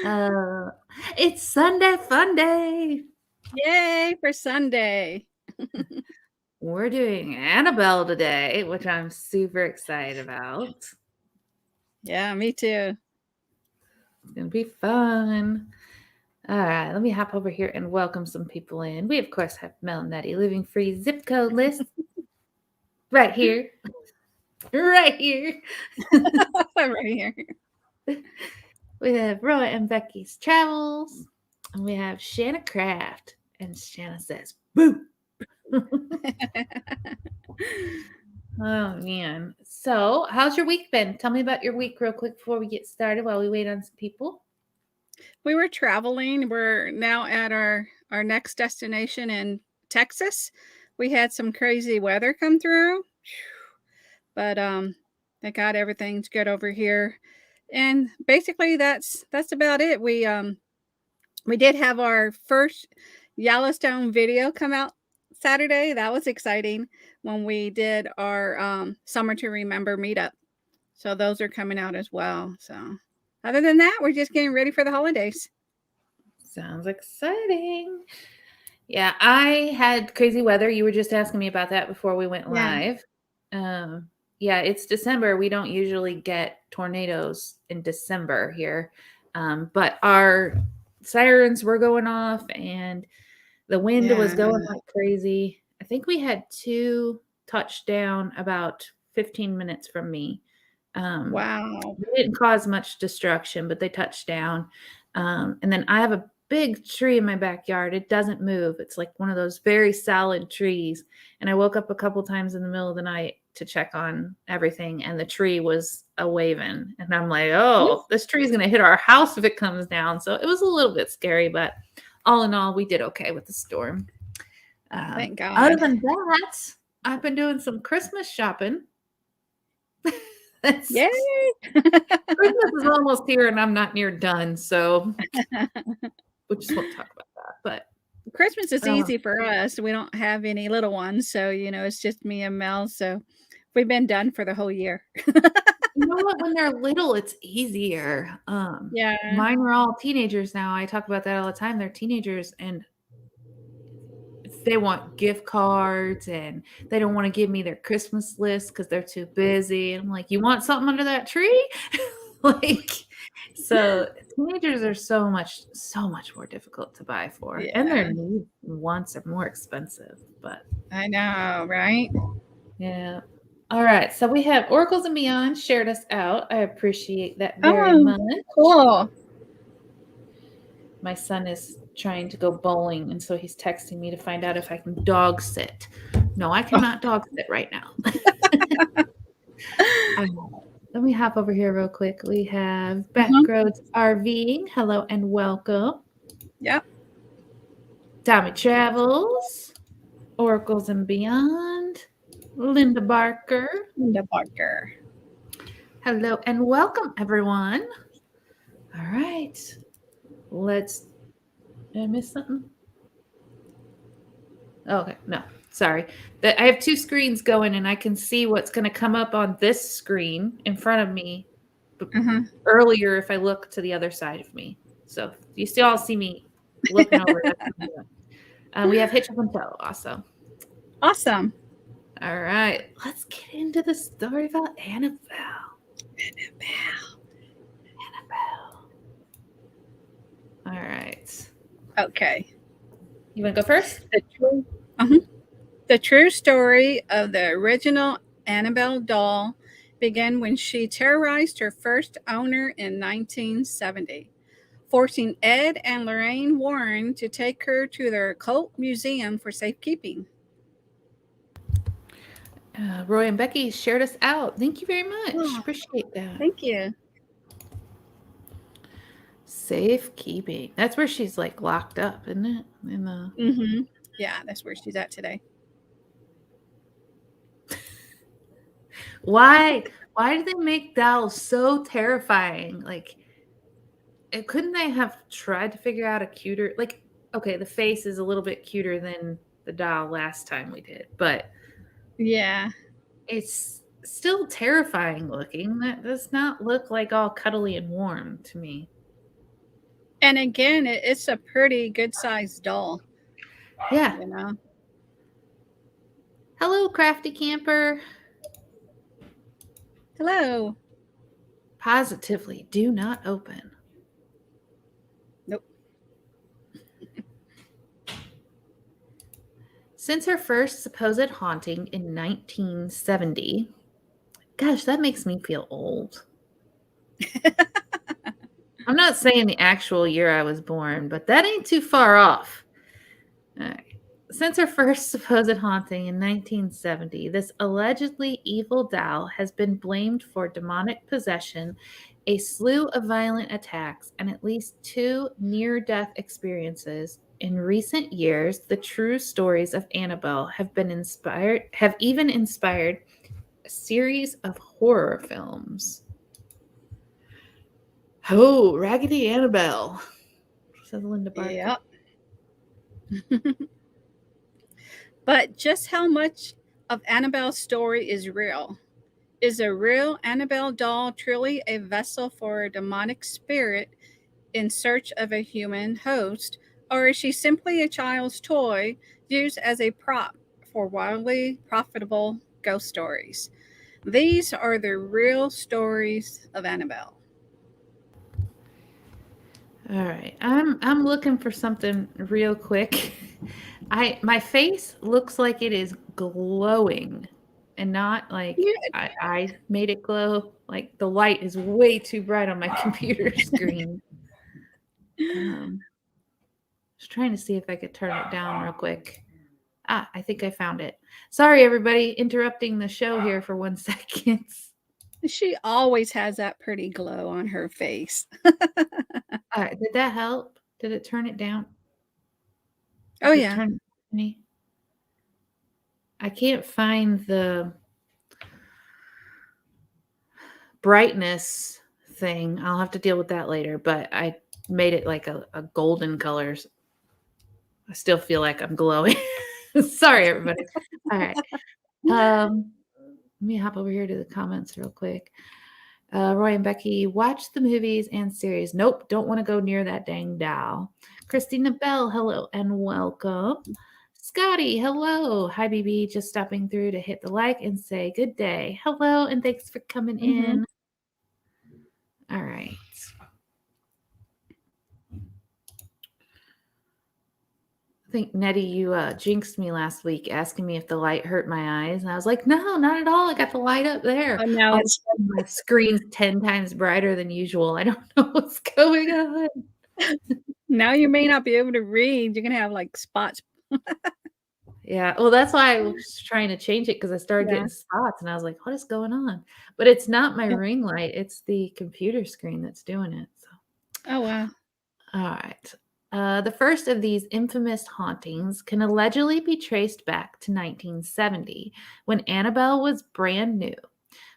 uh, it's Sunday Fun Day. Yay for Sunday. We're doing Annabelle today, which I'm super excited about. Yeah, me too. It's going to be fun. All right, let me hop over here and welcome some people in. We, of course, have MelNetteLivingFreeZipCodeless right here. Right here. Right here. We have Roy and Becky's Travels. And we have Shanna Craft. And Shanna says, boo. Oh, man. So, how's your week been? Tell me about your week real quick before we get started while we wait on some people. We were traveling. We're now at our next destination in Texas. We had some crazy weather come through, but thank God everything's good over here. And basically, that's about it. We did have our first Yellowstone video come out Saturday. That was exciting when we did our Summer to Remember meetup. So those are coming out as well. So other than that, we're just getting ready for the holidays. Sounds exciting. Yeah, I had crazy weather. You were just asking me about that before we went live. Yeah, it's December. We don't usually get tornadoes in December here. But our sirens were going off and the wind was going like crazy. I think we had 2 touchdown about 15 minutes from me. Wow. They didn't cause much destruction, but they touched down. And then I have a big tree in my backyard. It doesn't move. It's like one of those very solid trees. And I woke up a couple times in the middle of the night to check on everything, and the tree was a waving. And I'm like, oh, this tree is going to hit our house if it comes down. So it was a little bit scary, but all in all, we did okay with the storm. Thank God. Other than that, I've been doing some Christmas shopping. Yay! Christmas is almost here and I'm not near done, so we just won't talk about that. But Christmas is easy for us. We don't have any little ones, so it's just me and Mel. So we've been done for the whole year. You know what? When they're little, it's easier. Yeah. Mine are all teenagers now. I talk about that all the time. They're teenagers and they want gift cards and they don't want to give me their Christmas list because they're too busy. And I'm like, you want something under that tree? So teenagers are so much more difficult to buy for. Yeah. And their needs and wants are more expensive. But I know, right? Yeah. All right. So we have Oracles and Beyond shared us out. I appreciate that very much. Cool. My son is trying to go bowling, and so he's texting me to find out if I can dog sit. No, I cannot dog sit right now. Let me hop over here real quick. We have Backroads RVing. Hello and welcome. Yep. Tommy Travels, Oracles and Beyond, Linda Barker. Hello and welcome, everyone. All right. Did I miss something? Okay, no, sorry. I have 2 screens going and I can see what's going to come up on this screen in front of me earlier if I look to the other side of me. So you still all see me looking over. We have Hitch Up and Tow also. Awesome. All right, let's get into the story about Annabelle. All right. Okay. You want to go first? The true story of the original Annabelle doll began when she terrorized her first owner in 1970, forcing Ed and Lorraine Warren to take her to their occult museum for safekeeping. Roy and Becky shared us out. Thank you very much. Appreciate that. Thank you. Safekeeping. That's where she's like locked up, isn't it? Yeah, that's where she's at today. Why did they make dolls so terrifying? Like, couldn't they have tried to figure out a cuter, like, okay, the face is a little bit cuter than the doll last time we did, but yeah, it's still terrifying looking. That does not look like all cuddly and warm to me. And again, it's a pretty good sized doll. Yeah. You know? Hello, crafty camper. Hello. Positively do not open. Nope. Since her first supposed haunting in 1970, gosh, that makes me feel old. I'm not saying the actual year I was born, but that ain't too far off. All right. Since her first supposed haunting in 1970, this allegedly evil doll has been blamed for demonic possession, a slew of violent attacks, and at least 2 near-death experiences. In recent years, the true stories of Annabelle have even inspired a series of horror films. Oh, Raggedy Annabelle, says Linda Barker. Yep. But just how much of Annabelle's story is real? Is a real Annabelle doll truly a vessel for a demonic spirit in search of a human host, or is she simply a child's toy used as a prop for wildly profitable ghost stories? These are the real stories of Annabelle. All right. I'm looking for something real quick. My face looks like it is glowing and not like Yeah. I made it glow. Like the light is way too bright on my computer screen. Just trying to see if I could turn it down real quick. I think I found it. Sorry, everybody, interrupting the show here for 1 second. She always has that pretty glow on her face. All right, did that help? Did it turn it down? Oh, Did it yeah. turn me? I can't find the brightness thing. I'll have to deal with that later, but I made it like a golden colors. I still feel like I'm glowing. Sorry, everybody. All right. Let me hop over here to the comments real quick. Roy and Becky, watch the movies and series. Nope, don't want to go near that dang doll. Christina Bell, hello and welcome. Scotty, hello. Hi, BB. Just stopping through to hit the like and say good day. Hello, and thanks for coming in. All right. I think, Nettie, you jinxed me last week asking me if the light hurt my eyes. And I was like, no, not at all. I got the light up there. Oh, no, it's my screen's 10 times brighter than usual. I don't know what's going on. now you may not be able to read. You're going to have like spots. Yeah. Well, that's why I was trying to change it because I started Yeah. getting spots and I was like, what is going on? But it's not my ring light. It's the computer screen that's doing it. So. Oh, wow. All right. The first of these infamous hauntings can allegedly be traced back to 1970 when Annabelle was brand new.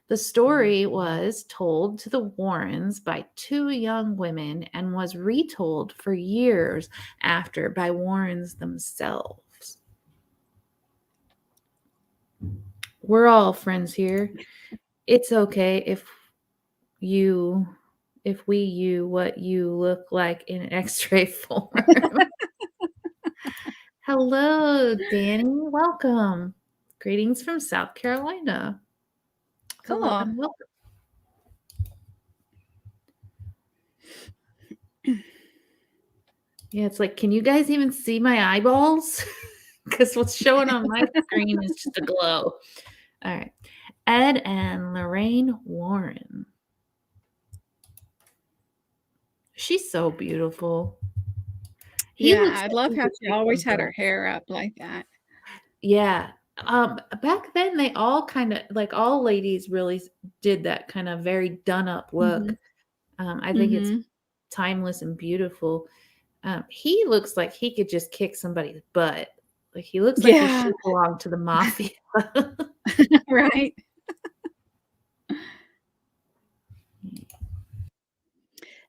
The story was told to the Warrens by 2 young women and was retold for years after by Warrens themselves. We're all friends here. It's okay if you what you look like in X-ray form. Hello, Danny. Welcome. Greetings from South Carolina. Hello Cool. and welcome. Yeah, it's like, can you guys even see my eyeballs? Because what's showing on my screen is just a glow. All right. Ed and Lorraine Warren. She's so beautiful. I love how she always had her hair up like that. Yeah. Back then they all kind of like all ladies really did that kind of very done up look. I think it's timeless and beautiful. He looks like he could just kick somebody's butt. Like he looks like he should belong to the mafia. Right.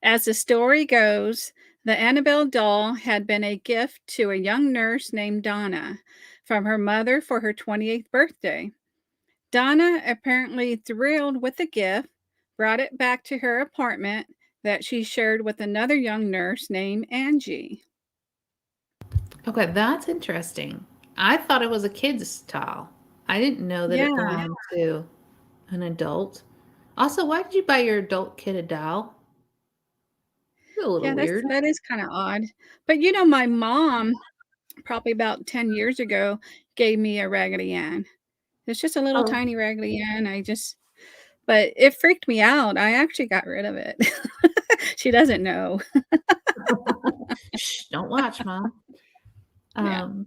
As the story goes, the Annabelle doll had been a gift to a young nurse named Donna from her mother for her 28th birthday. Donna, apparently thrilled with the gift, brought it back to her apartment that she shared with another young nurse named Angie. Okay, that's interesting. I thought it was a kid's doll. I didn't know that it Yeah. belonged to an adult. Also, why did you buy your adult kid a doll? It's a little Yeah, weird. that is kinda odd. But, my mom, probably about 10 years ago, gave me a Raggedy Ann. It's just a little Oh, tiny Raggedy Ann, but it freaked me out. I actually got rid of it. She doesn't know. shh, don't watch, Mom. Yeah. Um,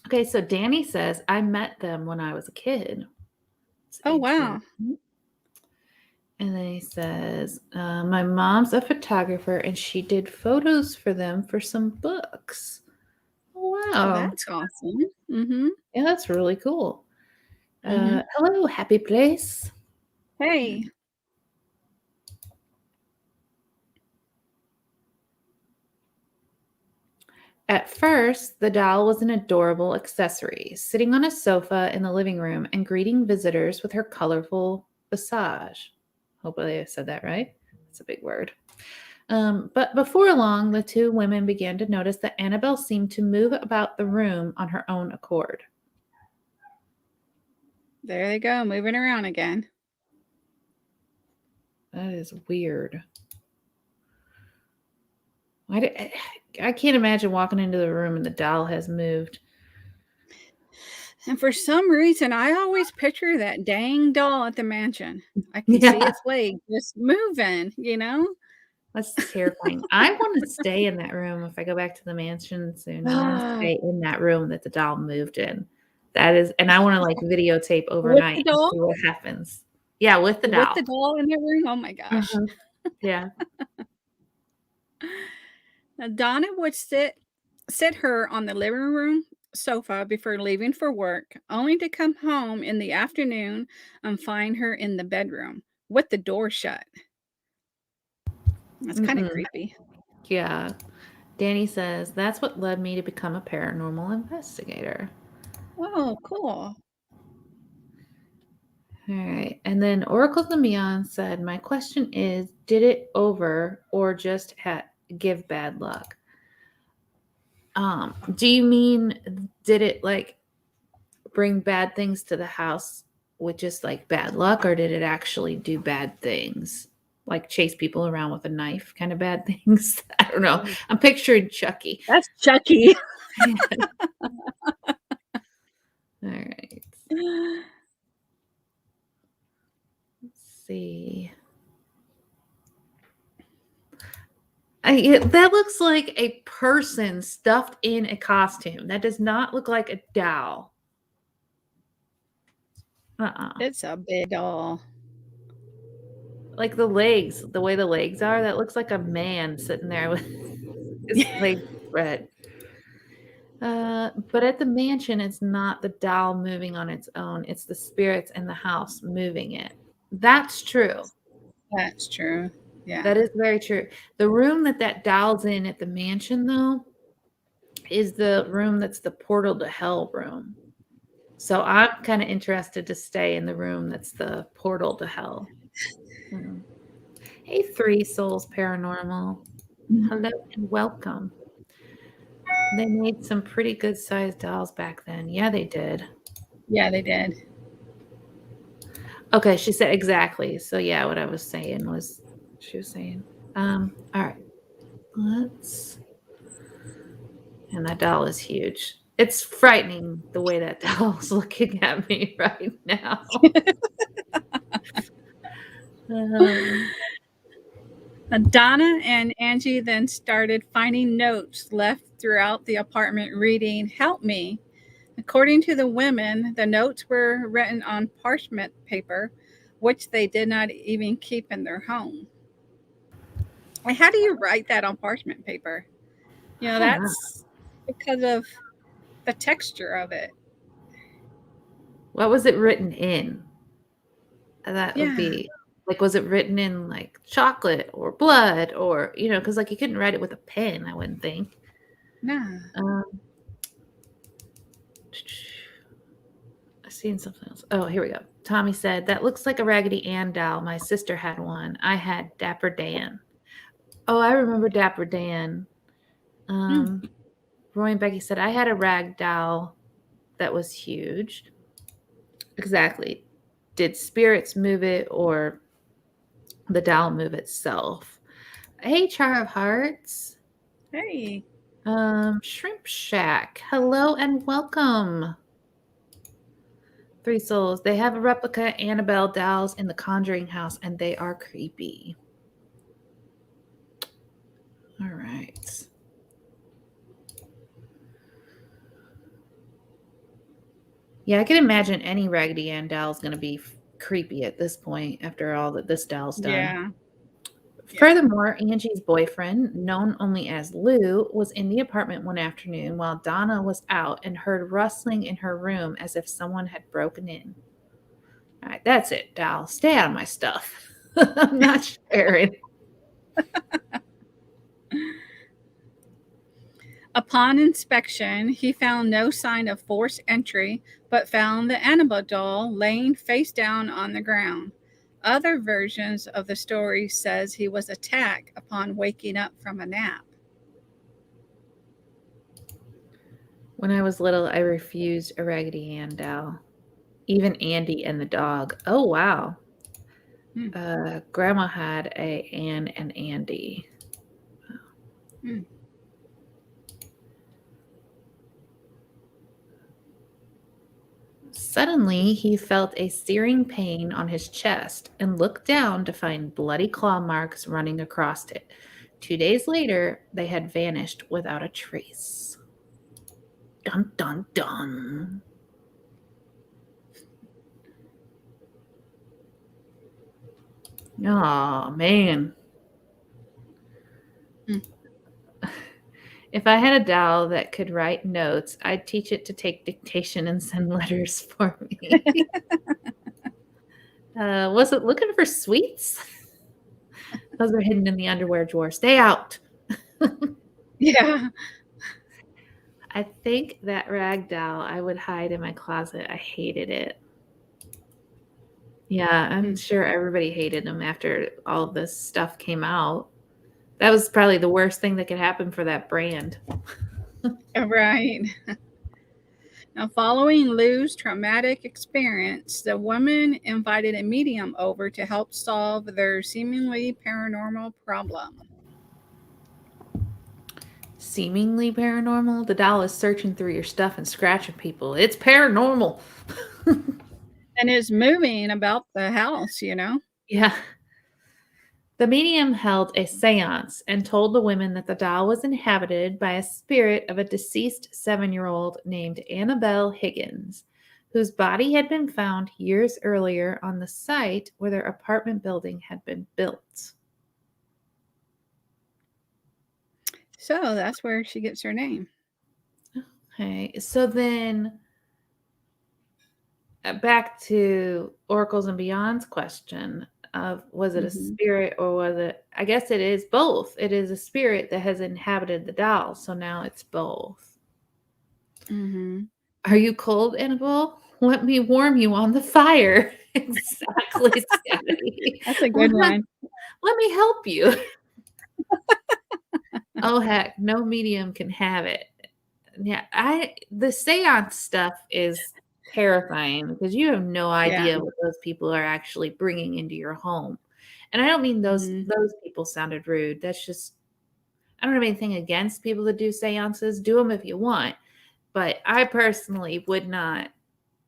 okay, so Danny says, I met them when I was a kid. It's Oh, age wow. 13. And then he says, my mom's a photographer and she did photos for them for some books. Oh, Oh, wow. that's awesome. Mhm. Yeah, that's really cool. Mhm. Hello, happy place. Hey. At first, the doll was an adorable accessory, sitting on a sofa in the living room and greeting visitors with her colorful visage. Hopefully, I said that right. That's a big word. But before long, the two women began to notice that Annabelle seemed to move about the room on her own accord. There they go, moving around again. That is weird. I can't imagine walking into the room and the doll has moved. And for some reason, I always picture that dang doll at the mansion. I can see Yeah, its leg just moving. that's terrifying. I want to stay in that room if I go back to the mansion soon. I want to Ah, stay in that room that the doll moved in. That is, and I want to like videotape with the overnight and doll? see what happens. Yeah, with the With doll. the doll in the room? Oh my gosh. Mhm. Yeah. Now Donna would sit her on the living room sofa before leaving for work, only to come home in the afternoon and find her in the bedroom with the door shut. That's kind of Mm-mm. creepy. Yeah. Danny says, that's what led me to become a paranormal investigator. Oh, cool. All right. And then Oracle the Meon said, my question is, did it over or just give bad luck? Do you mean did it like bring bad things to the house with just like bad luck, or did it actually do bad things? Like chase people around with a knife, kind of bad things? I don't know. Oh, I'm picturing Chucky. that's Chucky. All right. Let's see. That looks like a person stuffed in a costume. That does not look like a doll. Uh-uh. It's a big doll. Like the legs, the way the legs are, that looks like a man sitting there with his legs spread. But at the mansion, it's not the doll moving on its own. It's the spirits in the house moving it. That's true. That's true. Yeah. That is very true. The room that doll's in at the mansion, though, is the room that's the portal to hell room. So I'm kind of interested to stay in the room that's the portal to hell. Mm. Hey, Three Souls Paranormal. Hello and welcome. They made some pretty good sized dolls back then. Yeah, they did. Yeah, they did. Okay, she said exactly. So yeah, what I was saying was she was saying. All right. Let's and that doll is huge. It's frightening the way that doll's looking at me right now. Um, Donna and Angie then started finding notes left throughout the apartment reading, "Help me." According to the women, the notes were written on parchment paper, which they did not even keep in their home. And how do you write that on parchment paper? I don't know. That's because of the texture of it. What was it written in? That would Yeah. be like, was it written in like chocolate or blood or, because like you couldn't write it with a pen, I wouldn't think. Nah. Um, seen something else. Oh, here we go. Tommy said, that looks like a Raggedy Ann doll. My sister had one. I had Dapper Dan. Oh, I remember Dapper Dan. Roy and Becky said, I had a rag doll that was huge. Exactly. Did spirits move it or the doll move itself? Hey, Char of Hearts. Hey. Shrimp Shack. Hello and welcome. 3 Souls. They have a replica Annabelle dolls in the Conjuring house, and they are creepy. All right. Yeah, I can imagine any Raggedy Ann doll is going to be creepy at this point after all that this doll's done. Yeah. Furthermore, Angie's boyfriend, known only as Lou, was in the apartment one afternoon while Donna was out and heard rustling in her room as if someone had broken in. All right, that's it, doll. Stay out of my stuff. I'm not sharing. Upon inspection, he found no sign of forced entry, but found the Annabelle doll laying face down on the ground. Other versions of the story says he was attacked upon waking up from a nap. When I was little, I refused a Raggedy Ann doll. Even Andy and the dog. Oh, wow. Grandma had a Ann and Andy. Suddenly, he felt a searing pain on his chest and looked down to find bloody claw marks running across it. 2 days later, they had vanished without a trace. Dun, dun, dun. Oh, man. If I had a doll that could write notes, I'd teach it to take dictation and send letters for me. Was it looking for sweets? Those are hidden in the underwear drawer. Stay out. Yeah. I think that rag doll I would hide in my closet. I hated it. Yeah, I'm sure everybody hated them after all of this stuff came out. That was probably the worst thing that could happen for that brand. Right. Now, following Lou's traumatic experience, the woman invited a medium over to help solve their seemingly paranormal problem. Seemingly paranormal? The doll is searching through your stuff and scratching people. It's paranormal. And is moving about the house, you know? Yeah. The medium held a seance and told the women that the doll was inhabited by a spirit of a deceased 7-year-old named Annabelle Higgins, whose body had been found years earlier on the site where their apartment building had been built. So that's where she gets her name. Okay, so then back to Oracles and Beyond's question of was it a spirit or was it, I guess it is both. It is a spirit that has inhabited the doll, so now it's both. Are you cold, Annabelle? Let me warm you on the fire. Exactly, Scotty. That's a good one. Let me help you. Oh, heck, no medium can have it. Yeah, the seance stuff is terrifying because you have no idea what those people are actually bringing into your home. And I don't mean those people sounded rude. That's just, I don't have anything against people that do seances. Do them if you want. But I personally would not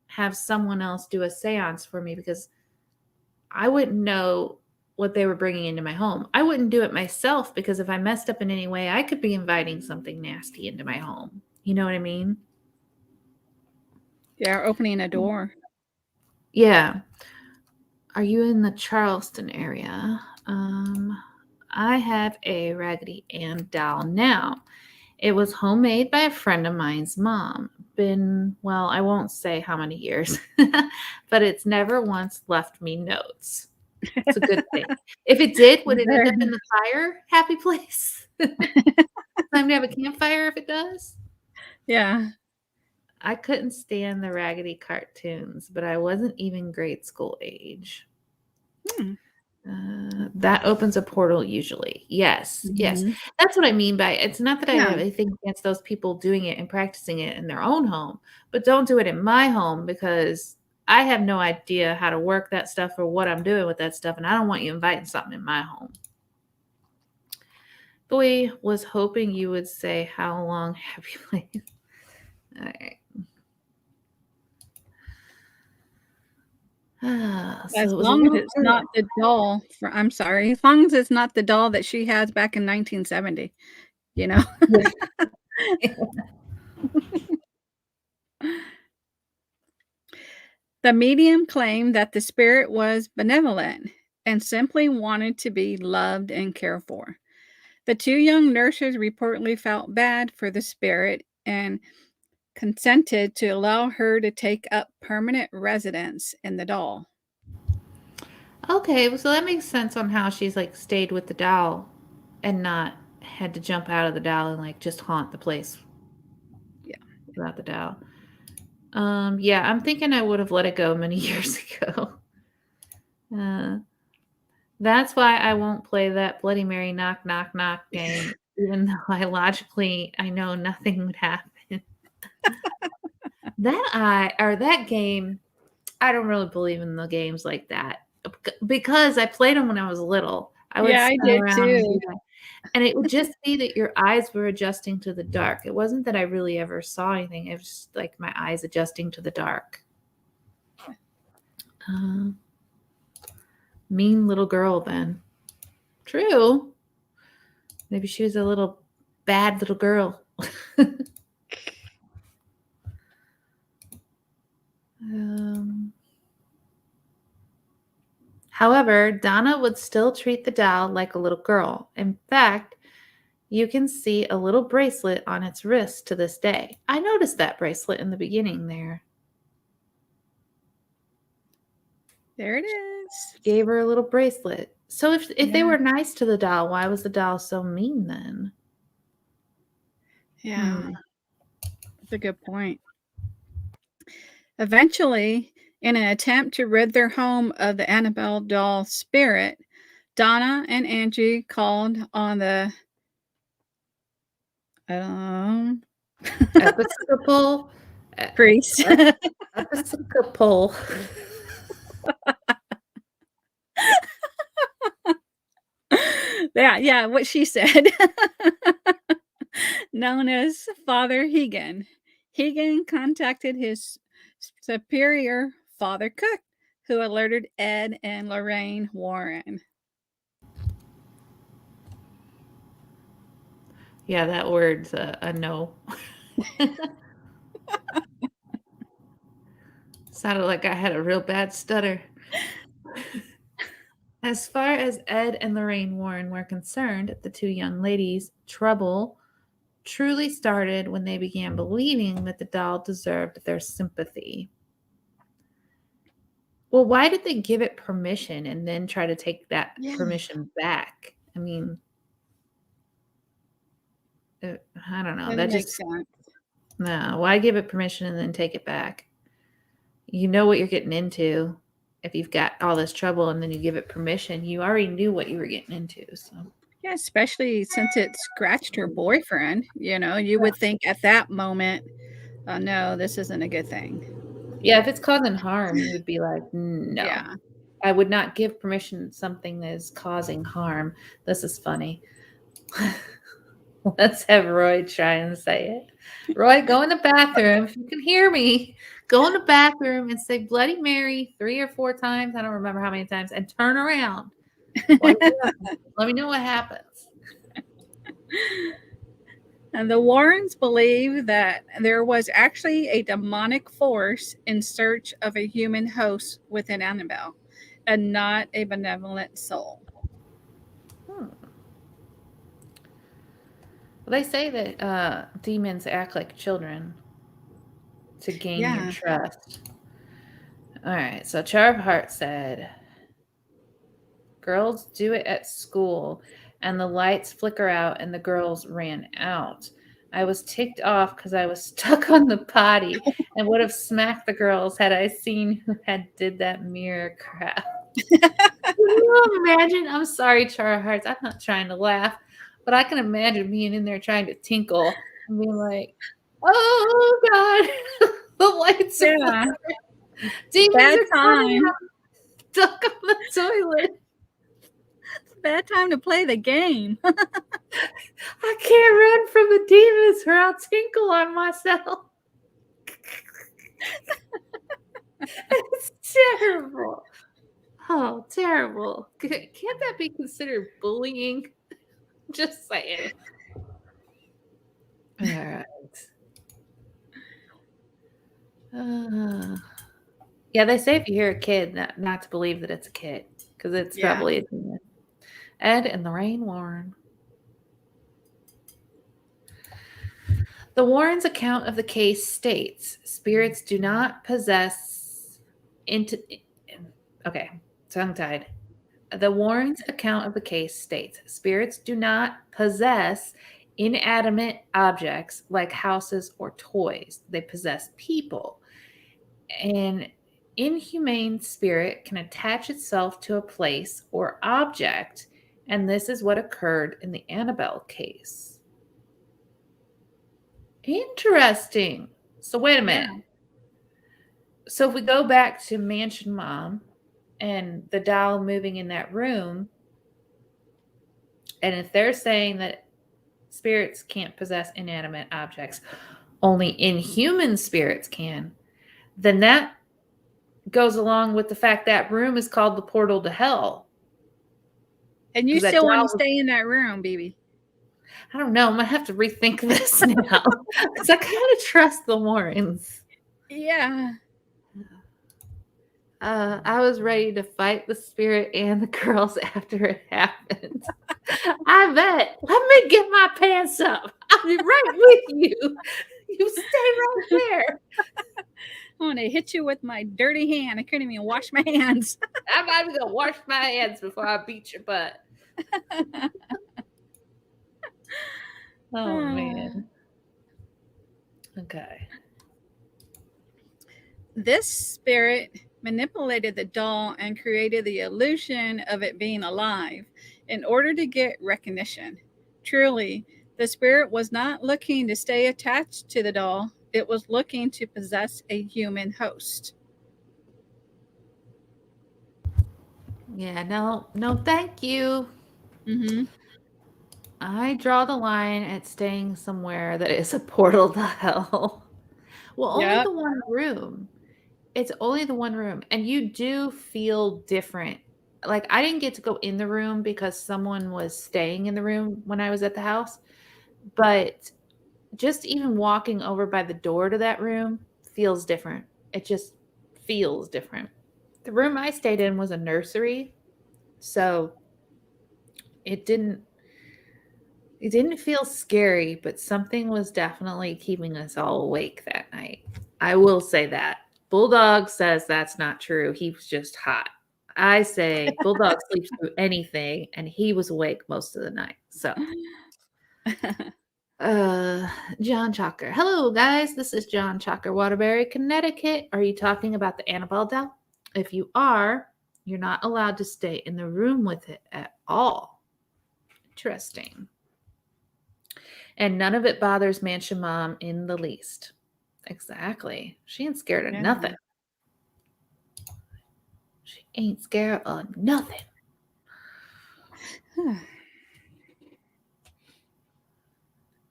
have someone else do a seance for me because I wouldn't know what they were bringing into my home. I wouldn't do it myself because if I messed up in any way, I could be inviting something nasty into my home. You know what I mean? Yeah, opening a door. Yeah. Are you in the Charleston area? I have a Raggedy Ann doll now. It was homemade by a friend of mine's mom. Well, I won't say how many years, but it's never once left me notes. It's a good thing. If it did, would it end up in the fire? Happy place. Time to have a campfire if it does. Yeah. I couldn't stand the raggedy cartoons, but I wasn't even grade school age. That opens a portal usually. Yes, yes. Mhm. That's what I mean by it's not that I Yeah. have anything against those people doing it and practicing it in their own home, but don't do it in my home because I have no idea how to work that stuff or what I'm doing with that stuff, and I don't want you inviting something in my home. Boy, was hoping you would say, how long have you played? All right. So As it was a long as little it's girl. not the doll for I'm sorry, as long as it's not the doll that she has back in 1970, you know? The medium claimed that the spirit was benevolent and simply wanted to be loved and cared for. The two young nurses reportedly felt bad for the spirit and consented to allow her to take up permanent residence in the doll. Okay, well, so that makes sense on how she's like stayed with the doll and not had to jump out of the doll and like just haunt the place Yeah. without the doll. Yeah, I'm thinking I would have let it go many years ago. Uh, that's why I won't play that Bloody Mary knock knock knock game, even though I know nothing would happen. That game, I don't really believe in the games like that because I played them when I was little. I would Yeah, I spin did around and too. do that. And it would just be that your eyes were adjusting to the dark. It wasn't that I really ever saw anything. It was just like my eyes adjusting to the dark. Uh, mean little girl then. True. Maybe she was a little bad little girl. um, However, Donna would still treat the doll like a little girl. In fact, you can see a little bracelet on its wrist to this day. I noticed that bracelet in the beginning there. There it is. Gave her a little bracelet. So if they Yeah. were nice to the doll, why was the doll so mean then? Yeah. Hmm. That's a good point. Eventually, in an attempt to rid their home of the Annabelle doll spirit, Donna and Angie called on the um, Episcopal. e- priest. what? Episcopal. Yeah, what she said. Known as Father Hegan. Hegan contacted his superior, Father Cook, who alerted Ed and Lorraine Warren. Yeah, that word's a no. Sounded like I had a real bad stutter. As far as Ed and Lorraine Warren were concerned, the two young ladies' trouble truly started when they began believing that the doll deserved their sympathy. Well, why did they give it permission and then try to take that Yeah. permission back? I mean, I don't know. Doesn't That make just sense. no. Why give it permission and then take it back? You know what you're getting into. If you've got all this trouble and then you give it permission, you already knew what you were getting into. So Yeah, especially since it scratched her boyfriend. You would think at that moment, oh, no, this isn't a good thing. yeah, if it's causing harm, you would be like, no. Yeah. I would not give permission to something that is causing harm. This is funny. Let's have Roy try and say it. Roy, go in the bathroom. If you can hear me, go in the bathroom and say Bloody Mary 3 or 4 times. I don't remember how many times, and turn around. Let me know what happens. And the Warrens believe that there was actually a demonic force in search of a human host within Annabelle and not a benevolent soul. Hmm. Well, they say that demons act like children to gain your Yeah. trust. All right, so Char of Heart said, girls do it at school, and the lights flicker out, and the girls ran out. I was ticked off because I was stuck on the potty and would have smacked the girls had I seen who had did that mirror crap. Can you imagine? I'm sorry, Chara Hearts. I'm not trying to laugh, but I can imagine being in there trying to tinkle and being like, "Oh God, the lights are Yeah. demons Bad are coming time. out, stuck on the toilet. Bad time to play the game." I can't run from the demons or I'll tinkle on myself." It's terrible. Oh, terrible. Can't that be considered bullying? Just saying. All right. Yeah, they say if you hear a kid, not to believe that it's a kid, because it's Yeah. probably a demon. Ed and Lorraine Warren. The Warrens' account of the case states spirits do not possess okay, tongue-tied. The Warrens' account of the case states spirits do not possess inanimate objects like houses or toys. They possess people. An inhumane spirit can attach itself to a place or object, and this is what occurred in the Annabelle case. Interesting. So wait a minute. Yeah. So if we go back to Mansion Mom and the doll moving in that room, and if they're saying that spirits can't possess inanimate objects, only inhuman spirits can, then that goes along with the fact that room is called the portal to hell. And you 'Cause that still want to doll, stay in that room, baby. I don't know. I'm gonna have to rethink this now because I kind of trust the Warrens. Yeah. I was ready to fight the spirit and the girls after it happened. I bet. Let me get my pants up. I'll be right with you. You stay right there. I want to hit you with my dirty hand. I couldn't even wash my hands. I'm not even gonna wash my hands before I beat your butt. Oh man. Okay. This spirit manipulated the doll and created the illusion of it being alive in order to get recognition. Truly, the spirit was not looking to stay attached to the doll, it was looking to possess a human host. Yeah, no, thank you. Mm-hmm. I draw the line at staying somewhere that is a portal to hell. Well, only Yep. the one room. It's only the one room, and you do feel different. Like, I didn't get to go in the room because someone was staying in the room when I was at the house, but just even walking over by the door to that room feels different. It just feels different. The room I stayed in was a nursery, so it didn't feel scary, but something was definitely keeping us all awake that night. I will say that. Bulldog says that's not true. He was just hot. I say Bulldog sleeps through anything, and he was awake most of the night. So, John Chalker. Hello, guys. This is John Chalker, Waterbury, Connecticut. Are you talking about the Annabelle doll? If you are, you're not allowed to stay in the room with it at all. Interesting. And none of it bothers Mansion Mom in the least. Exactly. She ain't scared of nothing. She ain't scared of nothing.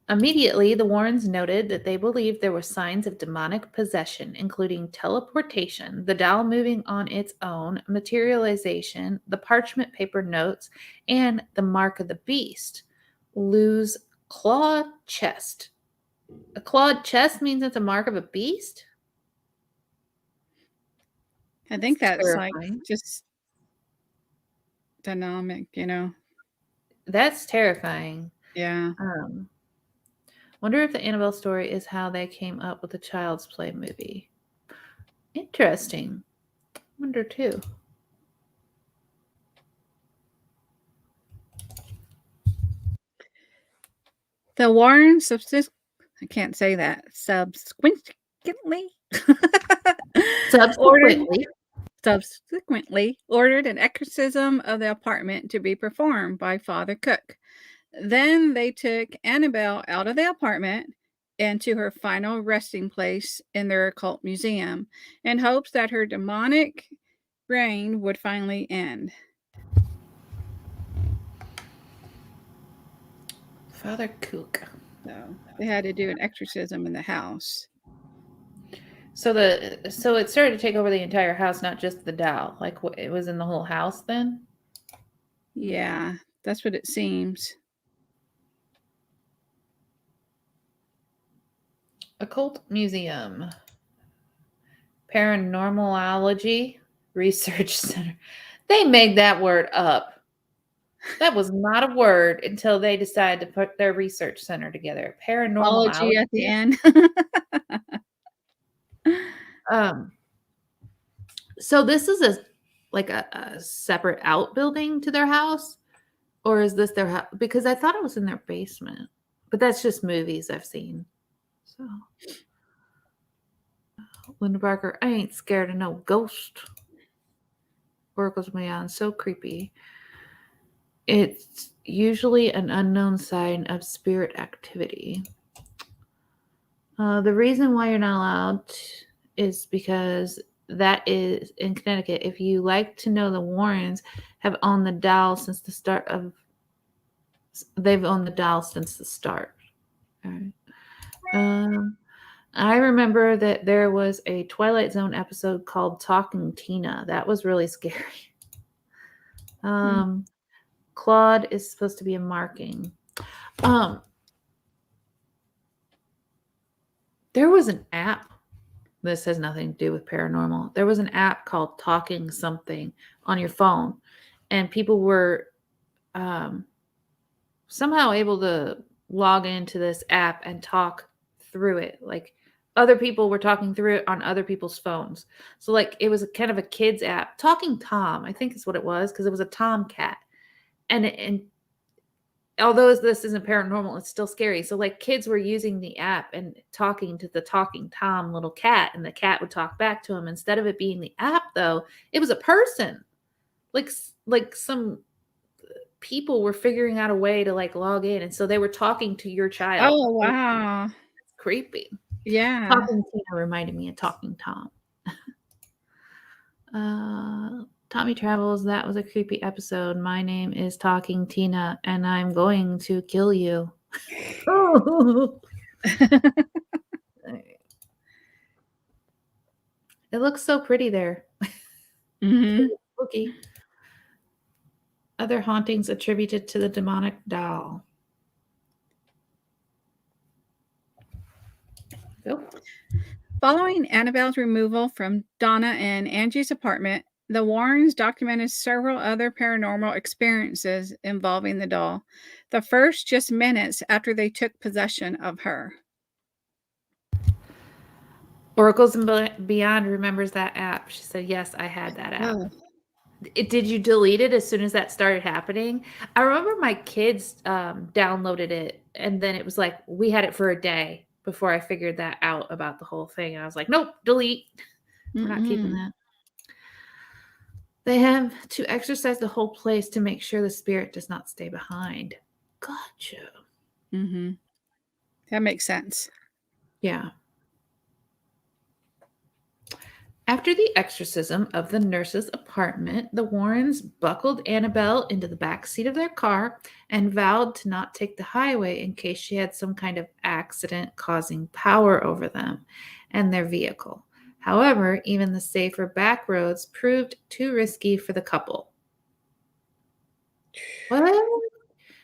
Immediately, the Warrens noted that they believed there were signs of demonic possession, including teleportation, the doll moving on its own, materialization, the parchment paper notes, and the mark of the beast. Lou's clawed chest. A clawed chest means it's a mark of a beast? I think that's terrifying. like just dynamic, That's terrifying. Yeah. Wonder if the Annabelle story is how they came up with the Child's Play movie. Interesting. Wonder too. The Warrens I can't say that. Subsequently ordered an exorcism of the apartment to be performed by Father Cook. Then they took Annabelle out of the apartment and to her final resting place in their occult museum in hopes that her demonic reign would finally end. Father Cook. So they had to do an exorcism in the house. So it started to take over the entire house, not just the doll. Like it was in the whole house then? Yeah, that's what it seems. Occult Museum. Paranormalology Research Center. They made that word up. That was not a word until they decided to put their research center together. Paranormalology at the end. So this is a separate outbuilding to their house, or is this their house? Because I thought it was in their basement, but that's just movies I've seen. So, Linda Barker, I ain't scared of no ghost. Oracles Beyond, so creepy. It's usually an unknown sign of spirit activity. The reason why you're not allowed is because that is in Connecticut. If you like to know, the Warrens have owned the doll since the start of. They've owned the doll since the start. All right. I remember that there was a Twilight Zone episode called Talking Tina. That was really scary. Claude is supposed to be a marking. There was an app. This has nothing to do with paranormal. There was an app called Talking Something on your phone, and people were somehow able to log into this app and talk through it. Like other people were talking through it on other people's phones. So like it was kind of a kids app. Talking Tom, I think is what it was, because it was a tomcat. And although this isn't paranormal, it's still scary. So like kids were using the app and talking to the talking Tom little cat, and the cat would talk back to him. Instead of it being the app, though, it was a person. Like some people were figuring out a way to like log in, and so they were talking to your child. Oh wow, it's creepy. Yeah, Talking Tina reminded me of Talking Tom. Tommy Travels, that was a creepy episode. My name is Talking Tina, and I'm going to kill you. It looks so pretty there. Spooky. Other hauntings attributed to the demonic doll. Following Annabelle's removal from Donna and Angie's apartment, the Warrens documented several other paranormal experiences involving the doll. The first just minutes after they took possession of her. Oracles and Beyond remembers that app. She said, yes, I had that app. Oh. Did you delete it as soon as that started happening? I remember my kids downloaded it, and then it was like we had it for a day before I figured that out about the whole thing. And I was like, nope, delete. We're not keeping that. They have to exercise the whole place to make sure the spirit does not stay behind. Gotcha. That makes sense. Yeah. After the exorcism of the nurse's apartment, the Warrens buckled Annabelle into the back seat of their car and vowed to not take the highway in case she had some kind of accident causing power over them and their vehicle. However, even the safer back roads proved too risky for the couple. What?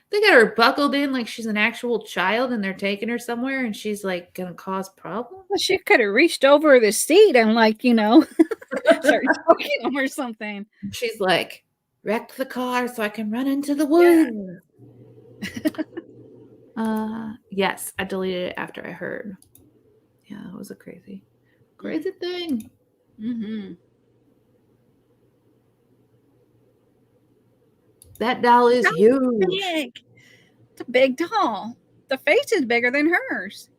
They got her buckled in like she's an actual child, and they're taking her somewhere, and she's like gonna cause problems. Well, she could have reached over the seat and like, started choking them or something. She's like, wreck the car so I can run into the woods. Yeah. Yes, I deleted it after I heard. Yeah, it was a crazy thing. That doll is huge. Big. It's a big doll. The face is bigger than hers.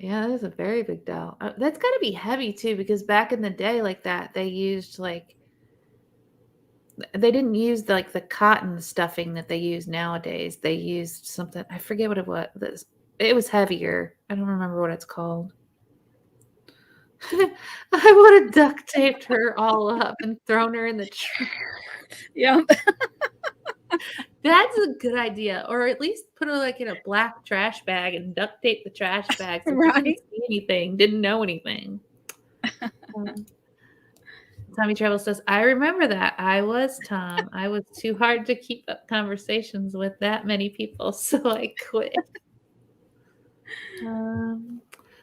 Yeah, that is a very big doll. That's got to be heavy too, because back in the day, like that, they used like they didn't use like the cotton stuffing that they use nowadays. They used something, I forget what it was. It was heavier. I don't remember what it's called. I would have duct taped her all up and thrown her in the trash. Yeah. That's a good idea. Or at least put her like in a black trash bag and duct tape the trash bag so she didn't Right. see anything, didn't know anything. Tommy Travel says, I remember that. I was Tom. I was too hard to keep up conversations with that many people, so I quit.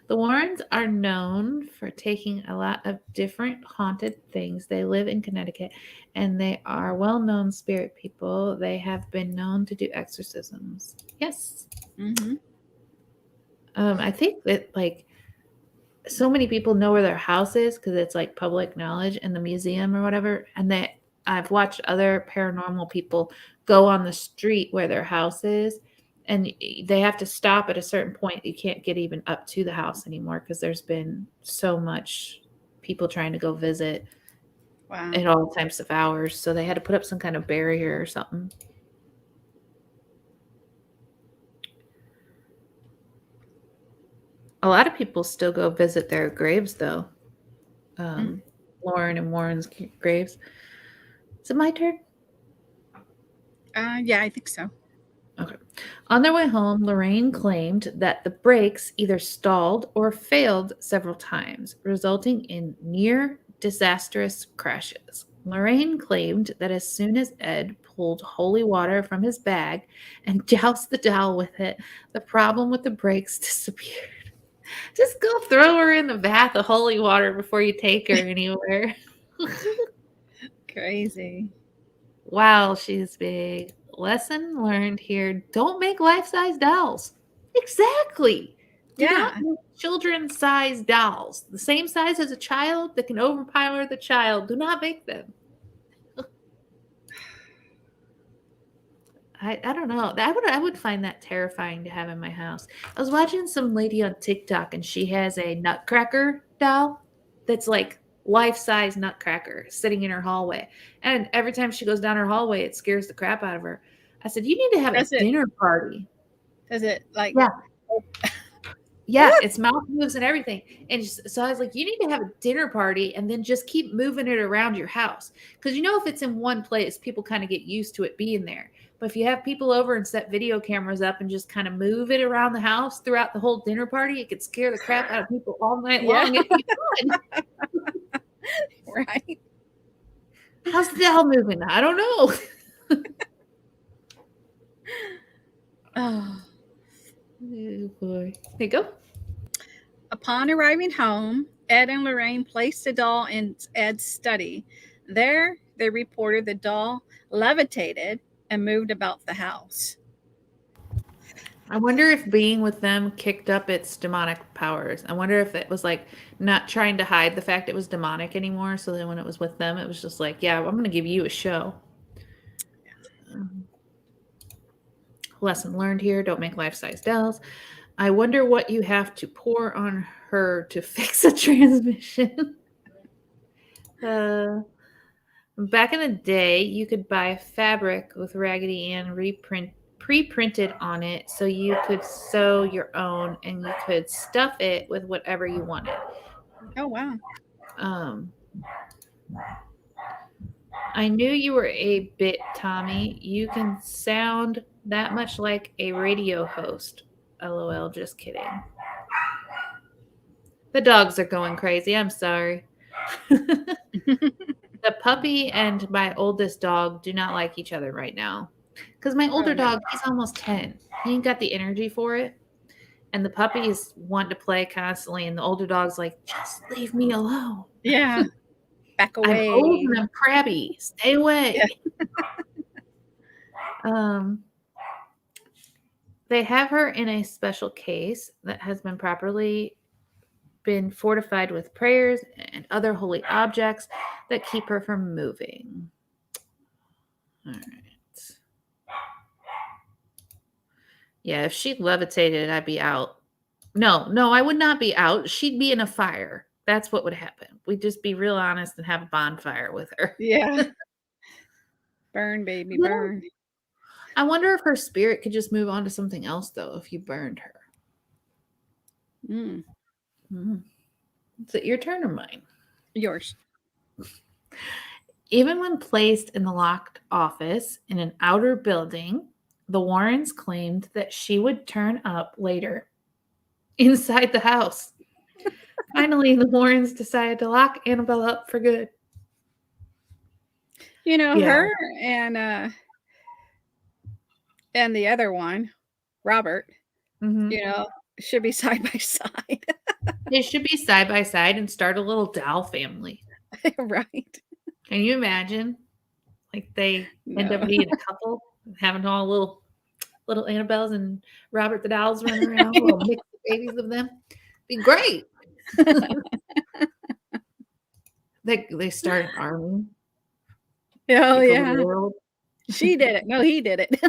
The Warrens are known for taking a lot of different haunted things. They live in Connecticut, and they are well-known spirit people. They have been known to do exorcisms. Yes. Mm-hmm. I think that like so many people know where their house is because it's like public knowledge in the museum or whatever. And that I've watched other paranormal people go on the street where their house is, and they have to stop at a certain point. You can't get even up to the house anymore because there's been so much people trying to go visit Wow. at all types of hours. So they had to put up some kind of barrier or something. A lot of people still go visit their graves, though. Lauren and Warren's graves. Is it my turn? Yeah, I think so. Okay. On their way home, Lorraine claimed that the brakes either stalled or failed several times, resulting in near disastrous crashes. Lorraine claimed that as soon as Ed pulled holy water from his bag and doused the doll with it, the problem with the brakes disappeared. Just go throw her in the bath of holy water before you take her anywhere. Crazy. Wow, she's big. Lesson learned here, don't make life-size dolls. Exactly. Do not Yeah. make children-sized dolls. The same size as a child that can overpower the child. Do not make them. I don't know. I would find that terrifying to have in my house. I was watching some lady on TikTok and she has a Nutcracker doll that's like life-size Nutcracker sitting in her hallway. And every time she goes down her hallway, it scares the crap out of her. I said, "You need to have a Does it dinner party." does it like Yeah. Yeah, its mouth moves and everything. And so I was like, "You need to have a dinner party and then just keep moving it around your house. Because you know if it's in one place, people kind of get used to it being there. But if you have people over and set video cameras up and just kind of move it around the house throughout the whole dinner party, it could scare the crap out of people all night Yeah. long. It'd be fun." Right. How's the doll moving? I don't know. Oh. Oh boy. There you go. Upon arriving home, Ed and Lorraine placed the doll in Ed's study. There, they reported the doll levitated and moved about the house. I wonder if being with them kicked up its demonic powers. I wonder if it was like not trying to hide the fact it was demonic anymore. So then when it was with them, it was just like, yeah, I'm going to give you a show. Lesson learned here, don't make life-size dolls. I wonder what you have to pour on her to fix a transmission. Back in the day, you could buy fabric with Raggedy Ann pre-printed on it, so you could sew your own and you could stuff it with whatever you wanted. Oh, wow. I knew you were a bit, Tommy. You can sound that much like a radio host. LOL, just kidding. The dogs are going crazy. I'm sorry. The puppy and my oldest dog do not like each other right now. Because my older dog, he's almost 10. He ain't got the energy for it. And the puppy is wanting to play constantly. And the older dog's like, just leave me alone. Yeah. Back away. I'm old and I'm crabby. Stay away. Yeah. They have her in a special case that has been fortified with prayers and other holy objects that keep her from moving. All right. Yeah, if she levitated, I'd be out. No, I would not be out. She'd be in a fire. That's what would happen. We'd just be real honest and have a bonfire with her. Yeah. Burn, baby, Little burn. I wonder if her spirit could just move on to something else, though, if you burned her. Mm. Is it your turn or mine? Yours. Even when placed in the locked office in an outer building, the Warrens claimed that she would turn up later inside the house. Finally, the Warrens decided to lock Annabelle up for good. You know, Yeah. her and the other one, Robert, you know, should be side by side. They should be side by side and start a little doll family. Right. Can you imagine? Like they end up No. being a couple, having all little Annabelles and Robert the dolls running around, little mixed babies of them. Be great. They start an army. Oh, Take over yeah. the world. She did it. No, he did it.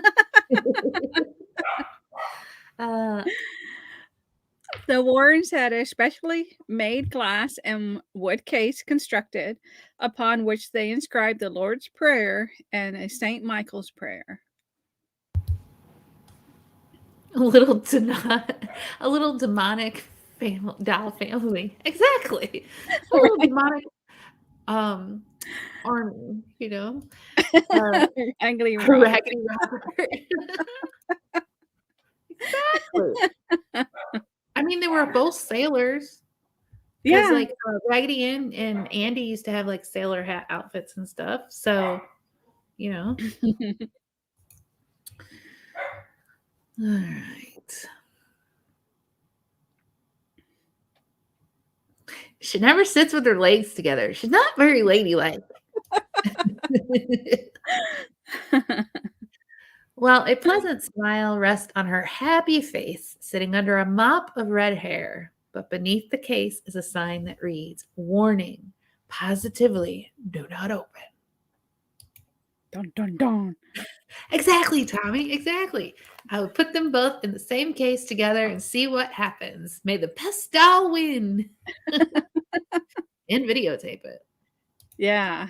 The Warrens had a specially made glass and wood case constructed, upon which they inscribed the Lord's Prayer and a St. Michael's Prayer. a little demonic doll family. Exactly. A little demonic army, you know. Raggedy Raggedy Robert. Exactly. I mean, they were both sailors. Yeah. Like Raggedy Ann and Andy used to have like sailor hat outfits and stuff. So, you know. All right. She never sits with her legs together. She's not very ladylike. Well, a pleasant smile rests on her happy face, sitting under a mop of red hair. But beneath the case is a sign that reads, "Warning, positively do not open." Dun, dun, dun. Exactly, Tommy, exactly. I would put them both in the same case together and see what happens. May the best doll win. And videotape it. Yeah.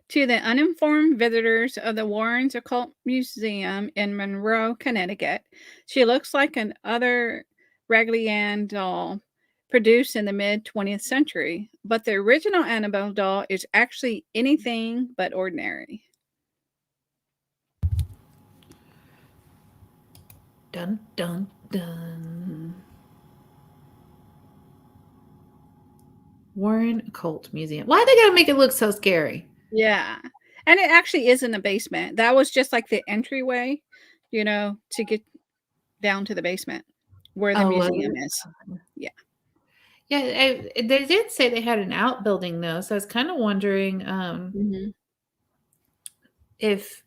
To the uninformed visitors of the Warrens Occult Museum in Monroe, Connecticut, she looks like an other Raggedy Ann doll produced in the mid 20th century, but the original Annabelle doll is actually anything but ordinary. Dun, dun, dun. Warren Occult Museum. Why they gotta make it look so scary? Yeah. And it actually is in the basement. That was just like the entryway, to get down to the basement where the museum is. Yeah. Yeah, they did say they had an outbuilding though, so I was kind of wondering if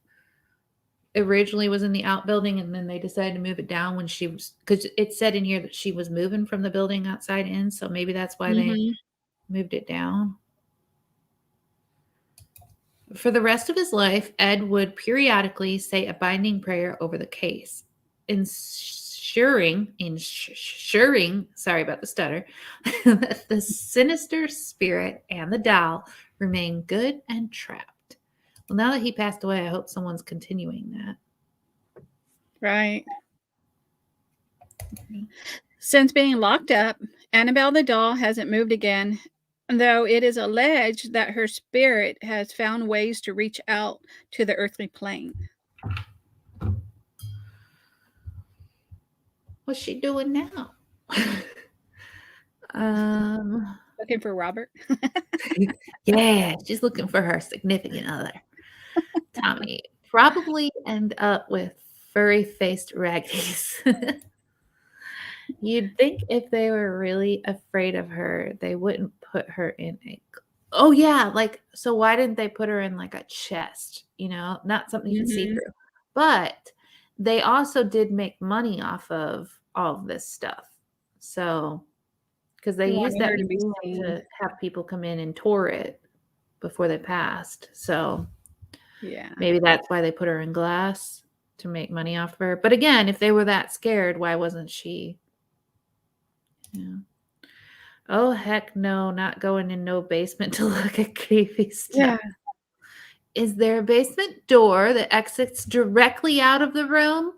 originally was in the outbuilding and then they decided to move it down when she was, because it said in here that she was moving from the building outside in, so maybe that's why they moved it down. For the rest of his life, Ed would periodically say a binding prayer over the case, ensuring, sorry about the stutter, that the sinister spirit and the doll remain good and trapped. Well, now that he passed away, I hope someone's continuing that. Right. Since being locked up, Annabelle the doll hasn't moved again, though it is alleged that her spirit has found ways to reach out to the earthly plane. What's she doing now? Looking for Robert? Yeah, she's looking for her significant other. Tommy probably end up with furry-faced raggies. You'd think if they were really afraid of her, they wouldn't put her in a... Oh, yeah, like, so why didn't they put her in, like, a chest, not something you can see through? But they also did make money off of all of this stuff. So, because they used that museum to have people come in and tour it before they passed. So, yeah, maybe that's why they put her in glass to make money off of her. But again, if they were that scared, why wasn't she? Yeah. Oh, heck no, not going in no basement to look at creepy stuff. Yeah. Is there a basement door that exits directly out of the room?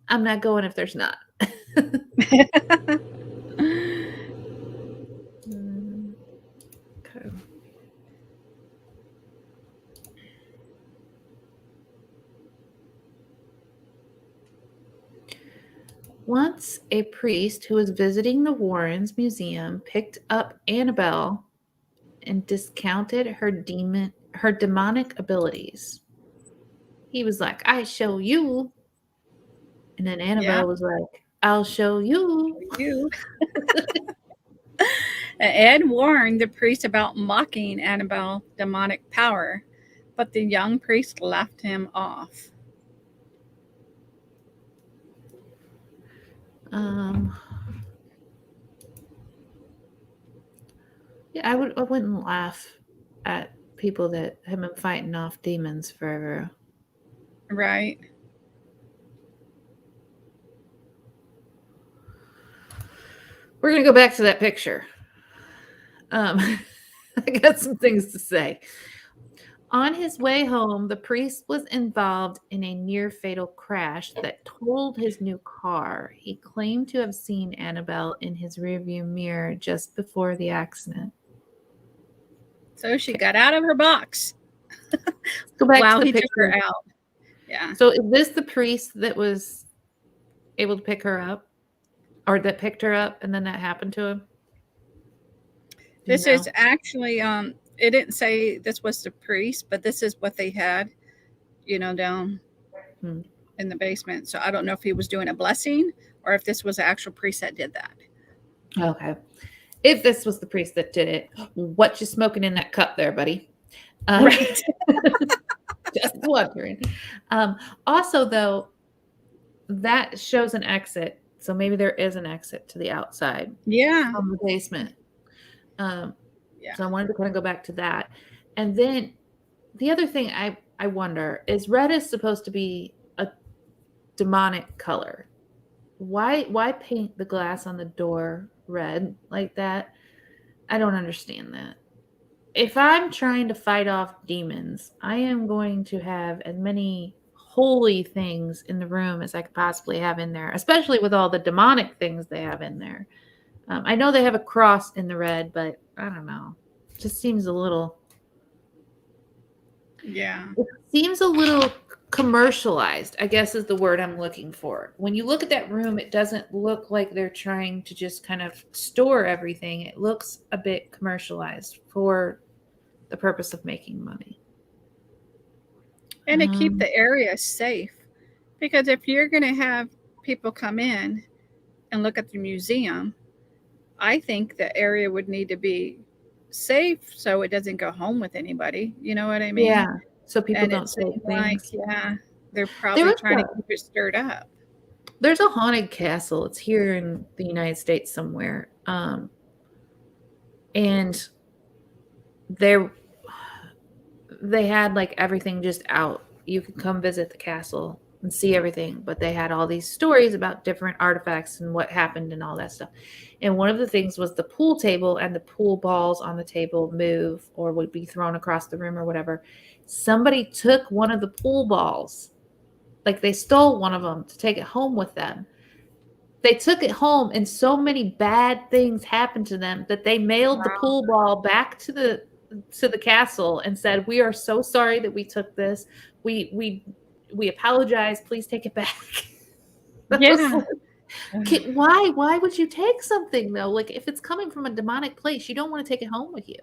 I'm not going if there's not. Okay. Once a priest who was visiting the Warrens Museum picked up Annabelle and discounted her demonic abilities. He was like, I show you. And then Annabelle was like, I'll show you. Ed warned the priest about mocking Annabelle's demonic power, but the young priest laughed him off. Yeah, I wouldn't laugh at people that have been fighting off demons forever. Right. We're gonna go back to that picture. I got some things to say. On his way home, the priest was involved in a near-fatal crash that totaled his new car. He claimed to have seen Annabelle in his rearview mirror just before the accident. So she got out of her box. Go back while to the he picture. took her out. Yeah. So is this the priest that was able to pick her up? Or that picked her up and then that happened to him? This is actually it didn't say this was the priest, but this is what they had, down in the basement. So I don't know if he was doing a blessing or if this was the actual priest that did that. Okay. If this was the priest that did it, what you smoking in that cup there, buddy? Right. Just wondering. Also, though, that shows an exit. So maybe there is an exit to the outside. Yeah. From the basement. So I wanted to kind of go back to that. And then the other thing I wonder is red is supposed to be a demonic color. Why paint the glass on the door red like that? I don't understand that. If I'm trying to fight off demons, I am going to have as many holy things in the room as I could possibly have in there, especially with all the demonic things they have in there. I know they have a cross in the red, but I don't know. It just seems a little... Yeah. It seems a little commercialized, I guess is the word I'm looking for. When you look at that room, it doesn't look like they're trying to just kind of store everything. It looks a bit commercialized for the purpose of making money. And to keep the area safe. Because if you're going to have people come in and look at the museum, I think the area would need to be safe so it doesn't go home with anybody. You know what I mean? Yeah. So people don't say things. They're probably trying to keep it stirred up. There's a haunted castle. It's here in the United States somewhere. And they had like everything just out. You could come visit the castle and see everything, but they had all these stories about different artifacts and what happened and all that stuff. And one of the things was the pool table and the pool balls on the table move or would be thrown across the room or whatever. Somebody took one of the pool balls, like they stole one of them to take it home with them. They took it home and so many bad things happened to them that they mailed the pool ball back to the castle and said, "We are so sorry that we took this. We apologize. Please take it back." Yeah. Why would you take something though? Like if it's coming from a demonic place, you don't want to take it home with you.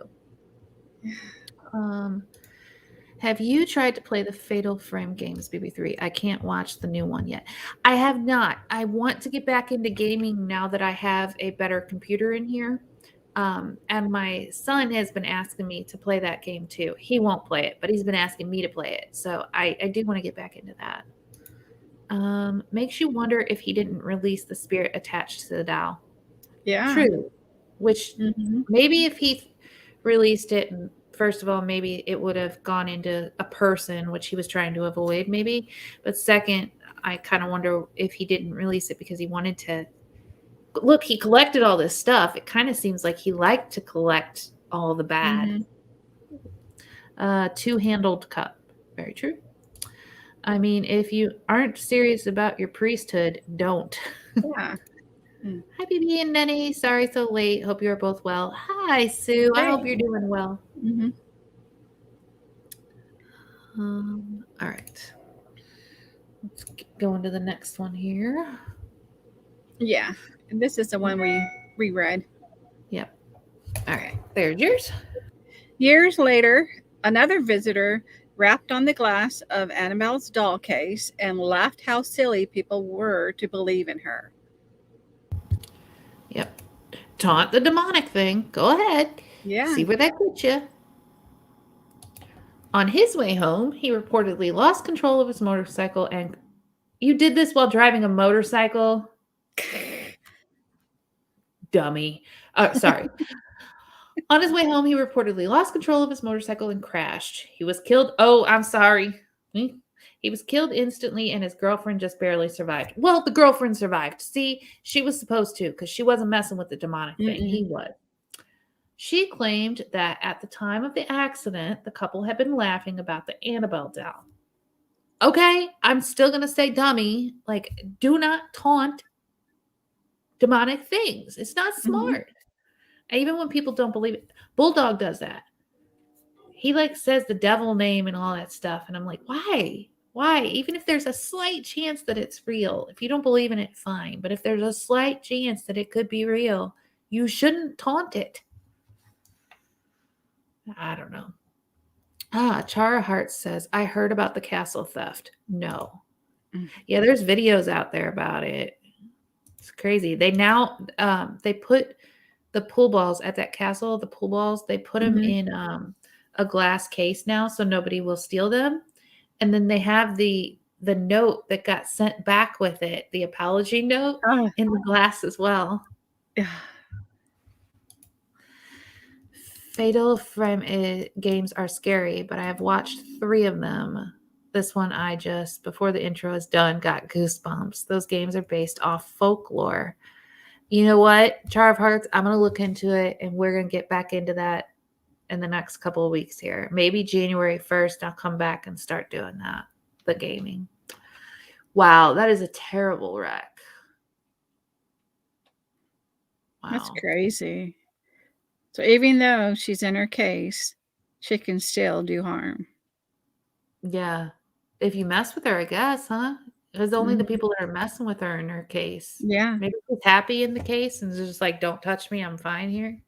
Have you tried to play the Fatal Frame games, BB3? I can't watch the new one yet. I have not. I want to get back into gaming now that I have a better computer in here. And my son has been asking me to play that game too. He won't play it, but he's been asking me to play it. So I do want to get back into that. Makes you wonder if he didn't release the spirit attached to the doll. Yeah. True. Which maybe if he released it and first of all, maybe it would have gone into a person, which he was trying to avoid, maybe. But second, I kind of wonder if he didn't release it because he wanted to. Look, he collected all this stuff. It kind of seems like he liked to collect all the bad. Two-handled cup. Very true. I mean, if you aren't serious about your priesthood, don't. Yeah. Hi, BB and Nenny. Sorry so late. Hope you're both well. Hi, Sue. I hope you're doing well. All right. Let's go into the next one here. Yeah. And this is the one we reread. Yep. All right. There's yours. Years later, another visitor rapped on the glass of Annabelle's doll case and laughed how silly people were to believe in her. Yep. Taunt the demonic thing. Go ahead. Yeah. See where that gets you. On his way home, he reportedly lost control of his motorcycle and... You did this while driving a motorcycle? Dummy. Sorry. On his way home, he reportedly lost control of his motorcycle and crashed. He was killed. Oh, I'm sorry. He was killed instantly, and his girlfriend just barely survived. Well, the girlfriend survived. See, she was supposed to because she wasn't messing with the demonic thing. He was. She claimed that at the time of the accident, the couple had been laughing about the Annabelle doll. Okay, I'm still going to say dummy. Like, do not taunt demonic things. It's not smart. Even when people don't believe it. Bulldog does that. He says the devil name and all that stuff. And I'm like, why? Why? Even if there's a slight chance that it's real, if you don't believe in it, fine. But if there's a slight chance that it could be real, you shouldn't taunt it. I don't know. Chara Hart says, I heard about the castle theft. No. Yeah, there's videos out there about it. It's crazy. They now, they put the pool balls at that castle, the pool balls, they put them in a glass case now so nobody will steal them. And then they have the note that got sent back with it, the apology note, in the glass as well. Fatal Frame games are scary, but I have watched 3 of them. This one I just, before the intro is done, got goosebumps. Those games are based off folklore. You know what, Char of Hearts, I'm going to look into it, and we're going to get back into that in the next couple of weeks here. Maybe January 1st, I'll come back and start doing that, the gaming. Wow, that is a terrible wreck. Wow. That's crazy. So even though she's in her case, she can still do harm. Yeah. If you mess with her, I guess, huh? It's only the people that are messing with her in her case. Yeah. Maybe she's happy in the case and just like, don't touch me, I'm fine here.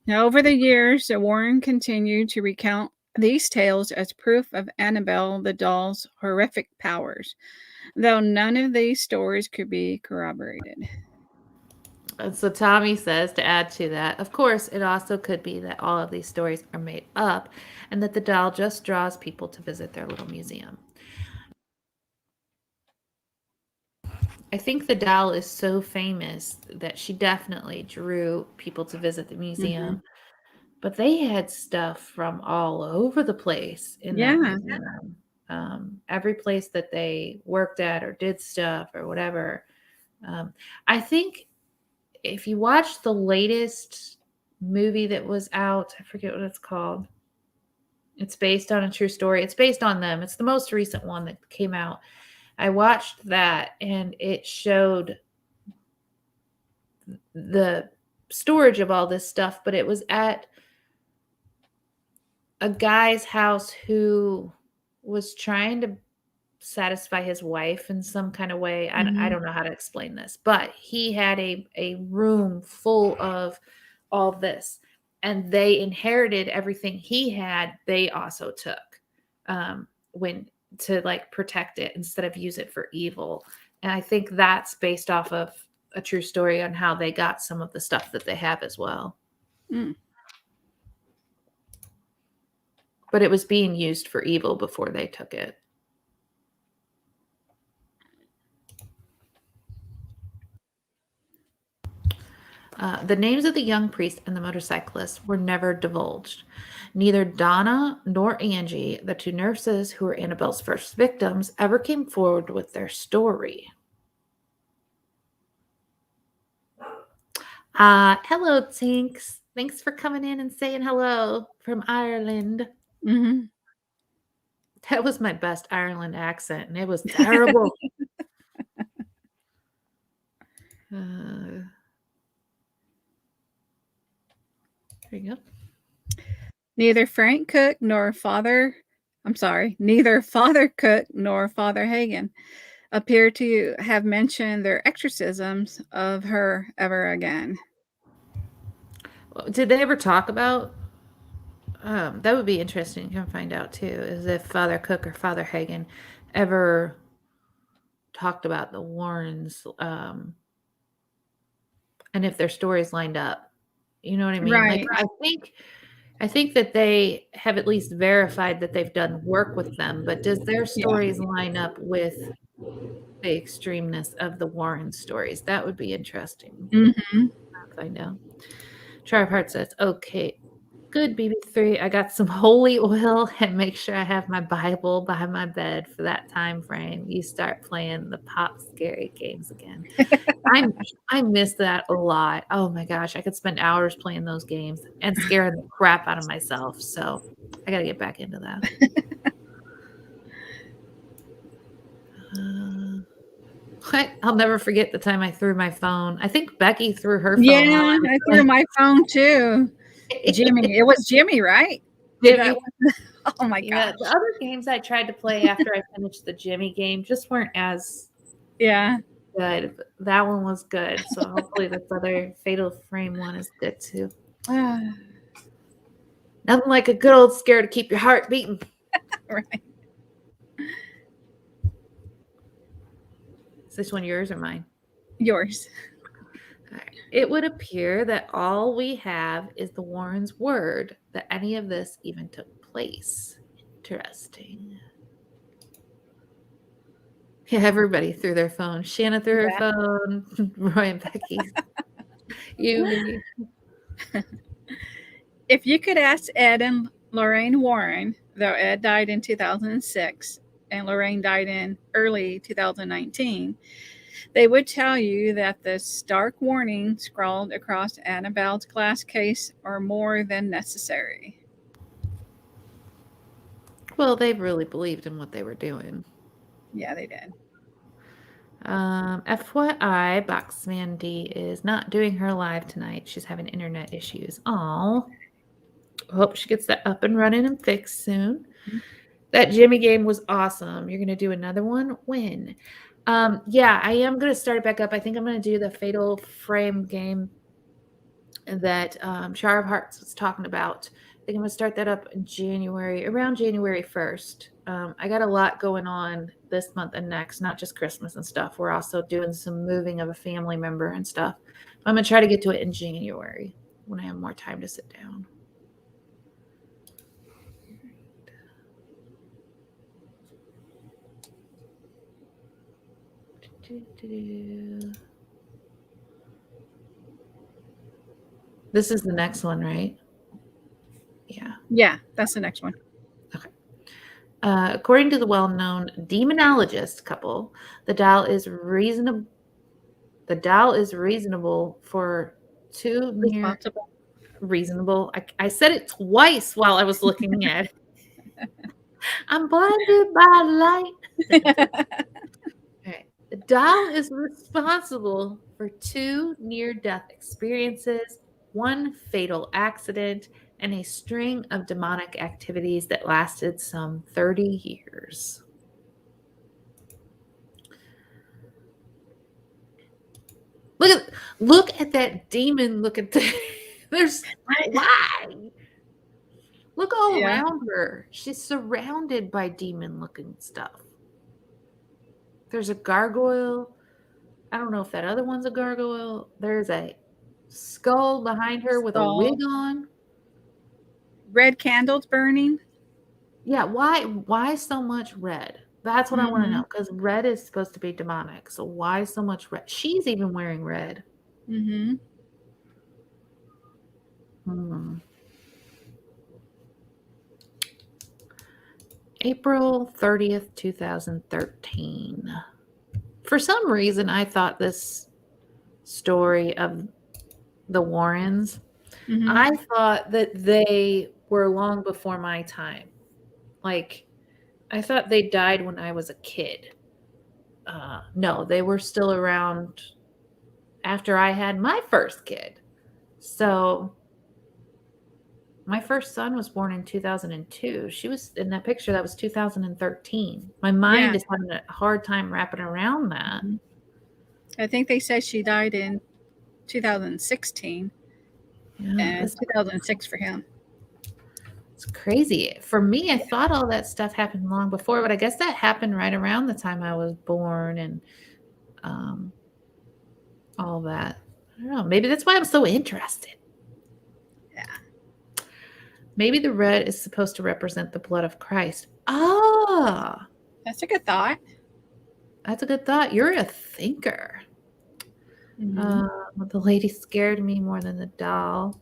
Now, over the years, Warren continued to recount these tales as proof of Annabelle the doll's horrific powers, though none of these stories could be corroborated. And so Tommy says, to add to that, of course, it also could be that all of these stories are made up and that the doll just draws people to visit their little museum. I think the doll is so famous that she definitely drew people to visit the museum. But they had stuff from all over the place in that museum. Every place that they worked at or did stuff or whatever. I think if you watch the latest movie that was out, I forget what it's called. It's based on a true story. It's based on them. It's the most recent one that came out. I watched that and it showed the storage of all this stuff, but it was at a guy's house who was trying to satisfy his wife in some kind of way. I don't know how to explain this, but he had a room full of all this, and they inherited everything he had. They also took when to protect it instead of use it for evil. And I think that's based off of a true story on how they got some of the stuff that they have as well. But it was being used for evil before they took it. The names of the young priest and the motorcyclists were never divulged. Neither Donna nor Angie, the two nurses who were Annabelle's first victims, ever came forward with their story. Hello, Tinks. Thanks for coming in and saying hello from Ireland. Mm-hmm. That was my best Ireland accent, and it was terrible. There you go. Neither Father Cook nor Father Hagen appear to have mentioned their exorcisms of her ever again. Did they ever talk about? That would be interesting to find out too. Is if Father Cook or Father Hagen ever talked about the Warrens, and if their stories lined up. You know what I mean? Like Right. I think that they have at least verified that they've done work with them, but does their Yeah. stories line up with the extremeness of the Warren stories? That would be interesting. Mm-hmm. I'll find out. Tribe Heart says, okay, good, BB3. I got some holy oil and make sure I have my Bible by my bed for that time frame. You start playing the pop scary games again. I miss that a lot. Oh my gosh, I could spend hours playing those games and scaring the crap out of myself. So I got to get back into that. I'll never forget the time I threw my phone. I think Becky threw her phone. Yeah, I threw my phone too. Jimmy, it was Jimmy, right? Jimmy. Oh my Yeah, gosh. the other games I tried to play after I finished the Jimmy game just weren't as good. But that one was good. So hopefully this other Fatal Frame one is good too. Nothing like a good old scare to keep your heart beating. Right. Is this one yours or mine? Yours. Right. It would appear that all we have is the Warrens' word that any of this even took place. Interesting. Yeah, everybody threw their phone. Shanna threw her phone. Roy and Becky. You. If you could ask Ed and Lorraine Warren, though Ed died in 2006 and Lorraine died in early 2019, they would tell you that the stark warning scrawled across Annabelle's glass case are more than necessary. Well, they really believed in what they were doing. Yeah, they did. FYI, Boxman D is not doing her live tonight. She's having internet issues. Aw. Hope she gets that up and running and fixed soon. That Jimmy game was awesome. You're going to do another one? When? Yeah, I am going to start it back up. I think I'm going to do the Fatal Frame game that Shar of Hearts was talking about. I think I'm going to start that up in January, around January 1st. I got a lot going on this month and next, not just Christmas and stuff. We're also doing some moving of a family member and stuff. I'm going to try to get to it in January when I have more time to sit down. This is the next one, right? Yeah. Yeah, that's the next one. Okay. According to the well-known demonologist couple, the doll is reasonable. The doll is reasonable for two near reasonable. I said it twice while I was looking at it. I'm blinded by light. Okay. The doll is responsible for 2 near-death experiences, 1 fatal accident, and a string of demonic activities that lasted some 30 years. Look at that demon looking thing. There's why? Look all around her. She's surrounded by demon looking stuff. There's a gargoyle. I don't know if that other one's a gargoyle. There's a skull behind her with a wig on. Red candles burning. Yeah, why so much red? That's what I want to know, because red is supposed to be demonic. So why so much red? She's even wearing red. Mm-hmm. April 30th, 2013. For some reason, I thought this story of the Warrens, I thought that they were long before my time. Like, I thought they died when I was a kid. No, they were still around after I had my first kid. So my first son was born in 2002. She was in that picture. That was 2013. My mind is having a hard time wrapping around that. I think they said she died in 2016. Yeah, and 2006 for him. It's crazy. For me, I thought all that stuff happened long before, but I guess that happened right around the time I was born and all that. I don't know. Maybe that's why I'm so interested. Yeah. Maybe the red is supposed to represent the blood of Christ. Ah, that's a good thought. That's a good thought. You're a thinker. The lady scared me more than the doll.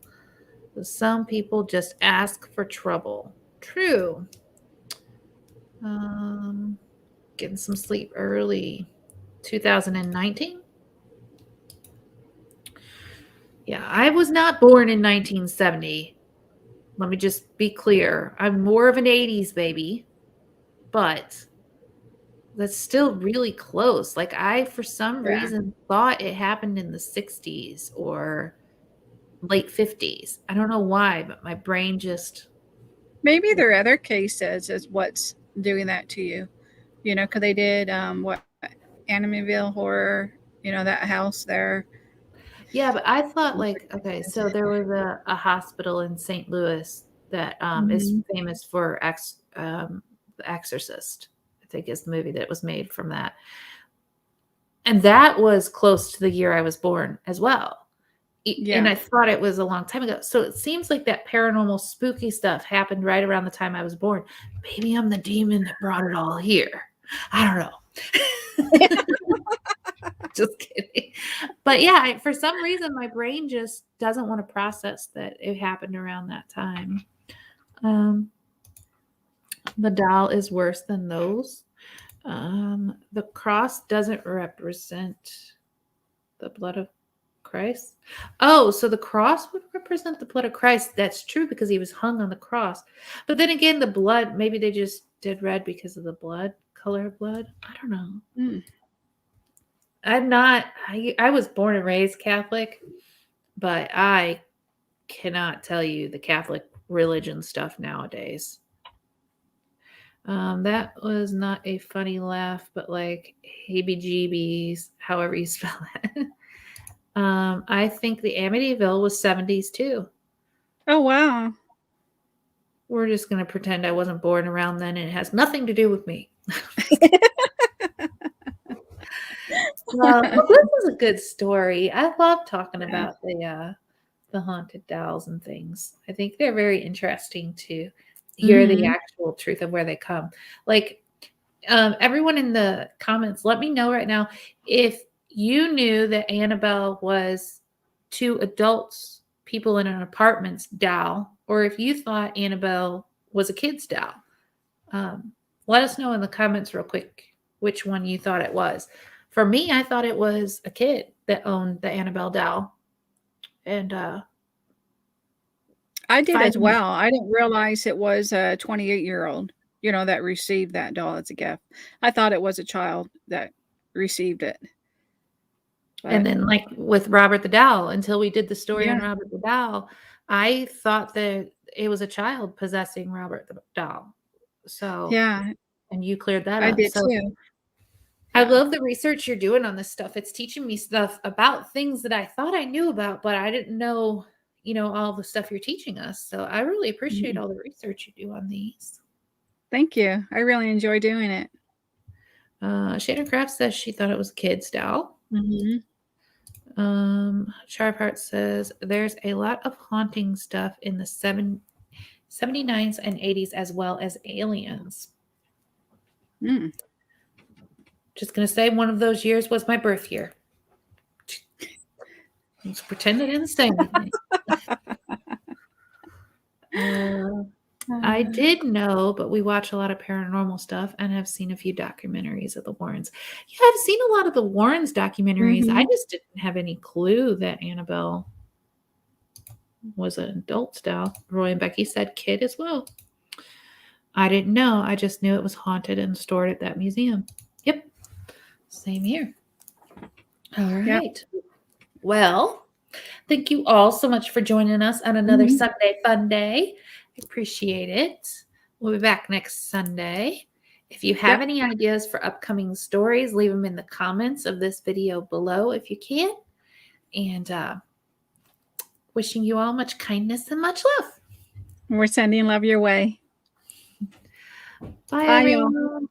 Some people just ask for trouble. True. Getting some sleep early. 2019. Yeah, I was not born in 1970. Let me just be clear. I'm more of an 80s baby, but that's still really close. Like, I, for some reason, thought it happened in the 60s or late 50s. I don't know why, but my brain just... Maybe there are other cases is what's doing that to you. You know, because they did, what, Annabelle horror, you know, that house there. Yeah, but I thought, like, okay, so there was a hospital in St. Louis that is famous for The Exorcist, I think is the movie that was made from that. And that was close to the year I was born as well. Yeah. And I thought it was a long time ago. So it seems like that paranormal spooky stuff happened right around the time I was born. Maybe I'm the demon that brought it all here. I don't know. Just kidding. But yeah, for some reason, my brain just doesn't want to process that it happened around that time. The doll is worse than those. The cross doesn't represent the blood of Christ. Oh, so the cross would represent the blood of Christ. That's true because he was hung on the cross. But then again, the blood, maybe they just did red because of the blood, color of blood. I don't know. I'm not, I was born and raised Catholic, but I cannot tell you the Catholic religion stuff nowadays. That was not a funny laugh, but like heebie-jeebies, however you spell it. I think the Amityville was 70s too. Oh, wow. We're just going to pretend I wasn't born around then and it has nothing to do with me. Well, this is a good story. I love talking about the haunted dolls and things. I think they're very interesting to hear the actual truth of where they come. Like, everyone in the comments, let me know right now if you knew that Annabelle was two adults, people in an apartment's doll, or if you thought Annabelle was a kid's doll. Let us know in the comments real quick which one you thought it was. For me, I thought it was a kid that owned the Annabelle doll. And I did as well. I didn't realize it was a 28-year-old, you know, that received that doll as a gift. I thought it was a child that received it. But, and then, like with Robert the Doll, until we did the story on Robert the Doll, I thought that it was a child possessing Robert the Doll. So and you cleared that up. I did too. I love the research you're doing on this stuff. It's teaching me stuff about things that I thought I knew about, but I didn't know, you know, all the stuff you're teaching us. So I really appreciate all the research you do on these. Thank you. I really enjoy doing it. Shannon Craft says she thought it was a kid's doll. Sharpheart says there's a lot of haunting stuff in the 79s and 80s as well as aliens. Just going to say one of those years was my birth year. Let's pretend I didn't say anything. I did know, but we watch a lot of paranormal stuff and have seen a few documentaries of the Warrens. Yeah, I've seen a lot of the Warrens documentaries. I just didn't have any clue that Annabelle was an adult still. Roy and Becky said kid as well. I didn't know. I just knew it was haunted and stored at that museum. Yep. Same here. All right. Yep. Well, thank you all so much for joining us on another Sunday Fun Day. I appreciate it. We'll be back next Sunday. If you have any ideas for upcoming stories, leave them in the comments of this video below if you can. And wishing you all much kindness and much love. We're sending love your way. Bye everyone.